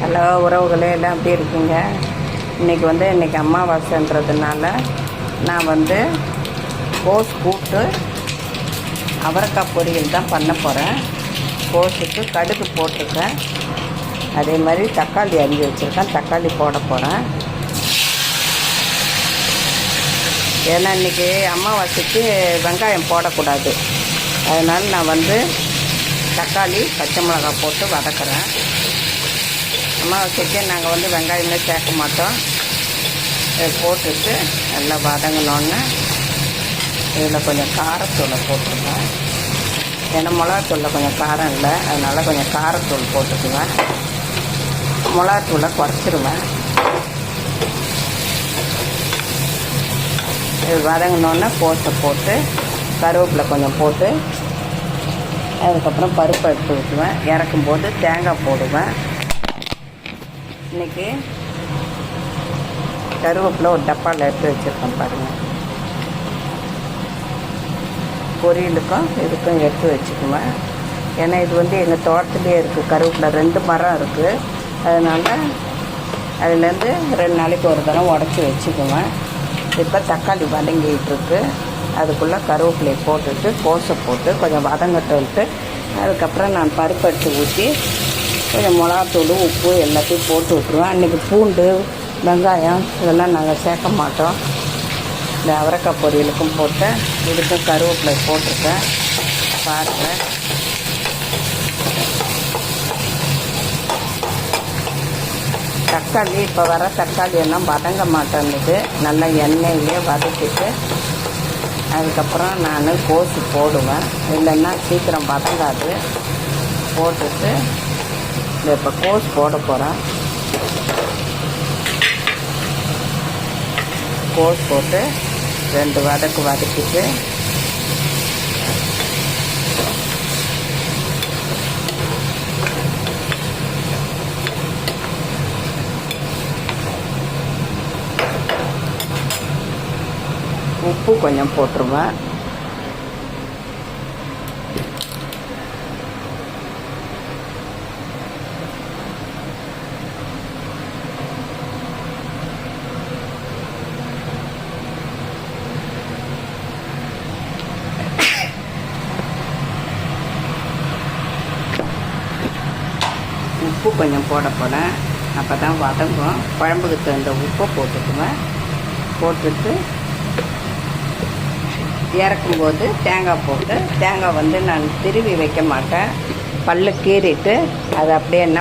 Hello உறவுகளே, எல்லாம் எப்படி இருக்கீங்க? இன்றைக்கி அமாவாசைன்றதுனால நான் கோஸ் கூட்டு அவரைக்காய் பொரியல் தான் பண்ண போகிறேன். கோஸுக்கு கடுகு போட்டிருக்கேன். அதே மாதிரி தக்காளி அரிஞ்சு வச்சுருக்கேன். தக்காளி போட போகிறேன். ஏன்னா இன்றைக்கி அமாவாசைக்கு வெங்காயம் போடக்கூடாது. அதனால் நான் தக்காளி பச்சை மிளகாய் போட்டு வதக்குறேன். அமாவாசைக்கு நாங்கள் வெங்காயமே சேர்க்க மாட்டோம். இதை போட்டுட்டு நல்லா வதங்கினோன்னு இதில் கொஞ்சம் காரத்தூளை போட்டுருவேன். ஏன்னா மிளகாத்தூளில் கொஞ்சம் காரம் இல்லை, அதனால் கொஞ்சம் காரத்தூள் போட்டுக்குவேன். மிளகாத்தூளை குறைச்சிருவேன். இது வதங்கினோன்னே கோஸை போட்டு கருவேப்பிலை கொஞ்சம் போட்டு அதுக்கப்புறம் பருப்பை எடுத்து ஊற்றுவேன். இறக்கும்போது தேங்காய் போடுவேன். இன்றைக்கி கருவேப்பிலை ஒரு டப்பாவில் எடுத்து வச்சுருக்கேன் பாருங்கள். பொரியலுக்கும் இதுக்கும் எடுத்து வச்சுக்குவேன். ஏன்னா இது எங்கள் தோட்டத்துலேயே இருக்குது. கருவேப்பிலை 2 மரம் இருக்குது. அதனால் அதுலேருந்து 2 நாளைக்கு ஒரு தடவை உடச்சி வச்சுக்குவேன். இப்போ தக்காளி வதங்கிட்டுருக்கு. அதுக்குள்ளே கருவேப்பிலையை போட்டுட்டு கோஸை போட்டு கொஞ்சம் வதங்கட்டு அதுக்கப்புறம் நான் பருப்பு எடுத்து ஊற்றி கொஞ்சம் மிளகாத்தூள் உப்பு எல்லாத்தையும் போட்டு விட்ருவேன். அன்றைக்கி பூண்டு வெங்காயம் இதெல்லாம் நாங்கள் சேர்க்க மாட்டோம். இந்த அவரைக்காய் பொரியலுக்கும் போட்டு இதுக்கும் கருவேப்பிலை போட்டிருக்கேன். பாருங்கள், தக்காளி இப்போ வர தக்காளி எல்லாம் வதங்க மாட்டேங்குது. நல்லா எண்ணெயிலே வதக்கிட்டு அதுக்கப்புறம் நான் கோஸு போடுவேன். இல்லைன்னா சீக்கிரம் வதங்காது. போட்டுட்டு இப்போ கோஸ் போட போகிறேன். கோஸ் போட்டு 2 வதக்கு வதக்கிட்டு உப்பு கொஞ்சம் போட்டுருவேன். உப்பு கொஞ்சம் போட போகிறேன். அப்போ தான் வதங்கும். குழம்புக்கு தகுந்த உப்பை போட்டுக்குவேன். போட்டுட்டு இறக்கும்போது தேங்காய் போட்டு தேங்காய் நான் திருவி வைக்க மாட்டேன். பல்லு கீறிட்டு அதை அப்படியே என்ன